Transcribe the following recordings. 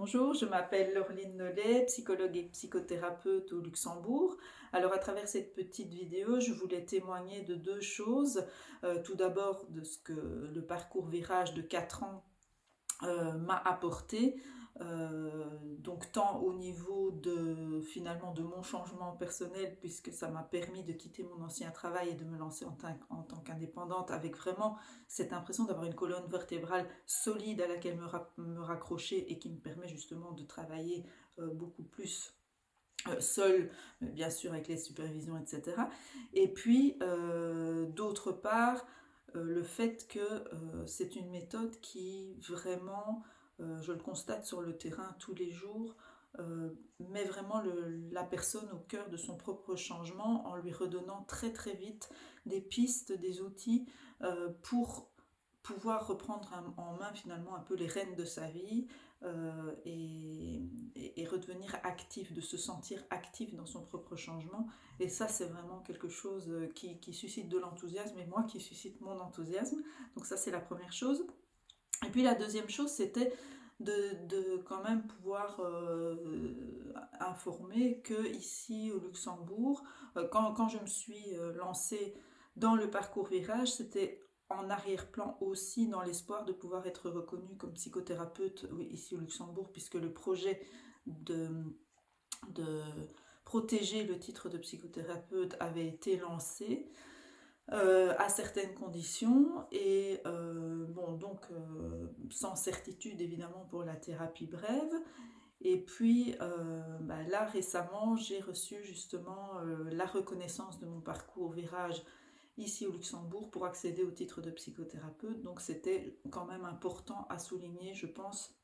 Bonjour, je m'appelle Laureline Nollet, psychologue et psychothérapeute au Luxembourg. Alors à travers cette petite vidéo, je voulais témoigner de deux choses. Tout d'abord de ce que le parcours Virage de 4 ans m'a apporté, donc tant au niveau de finalement de mon changement personnel, puisque ça m'a permis de quitter mon ancien travail et de me lancer en tant qu'indépendante avec vraiment cette impression d'avoir une colonne vertébrale solide à laquelle me raccrocher et qui me permet justement de travailler beaucoup plus seule, bien sûr avec les supervisions, etc. Et puis, d'autre part, le fait que c'est une méthode qui vraiment, je le constate sur le terrain tous les jours, met vraiment la personne au cœur de son propre changement en lui redonnant très très vite des pistes, des outils pour pouvoir reprendre en main finalement un peu les rênes de sa vie et redevenir actif, de se sentir actif dans son propre changement. Et ça, c'est vraiment quelque chose qui suscite de l'enthousiasme et moi qui suscite mon enthousiasme. Donc ça, c'est la première chose. Et puis la deuxième chose, c'était de quand même pouvoir informer que ici au Luxembourg, quand je me suis lancée dans le parcours Virage, c'était en arrière-plan aussi dans l'espoir de pouvoir être reconnue comme psychothérapeute ici au Luxembourg, puisque le projet de, de protéger le titre de psychothérapeute avait été lancé à certaines conditions et bon donc sans certitude évidemment pour la thérapie brève. Et puis là récemment j'ai reçu justement la reconnaissance de mon parcours Virage ici au Luxembourg pour accéder au titre de psychothérapeute, donc c'était quand même important à souligner, je pense.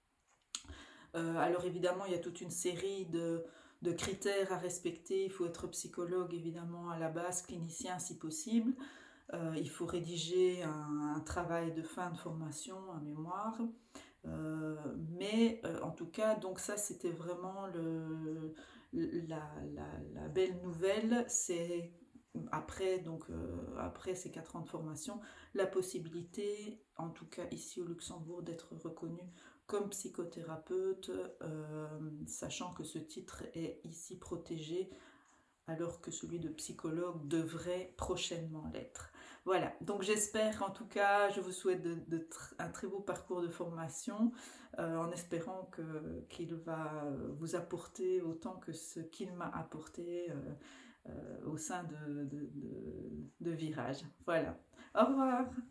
Alors évidemment il y a toute une série de critères à respecter. Il faut être psychologue évidemment à la base, clinicien si possible. Il faut rédiger un travail de fin de formation, un mémoire. Mais en tout cas, donc ça c'était vraiment la belle nouvelle, c'est après, donc, après ces 4 ans de formation, la possibilité, en tout cas ici au Luxembourg, d'être reconnue comme psychothérapeute, sachant que ce titre est ici protégé alors que celui de psychologue devrait prochainement l'être. Voilà, donc j'espère en tout cas, je vous souhaite un très beau parcours de formation en espérant qu'il va vous apporter autant que ce qu'il m'a apporté au sein de Virage. Voilà, au revoir.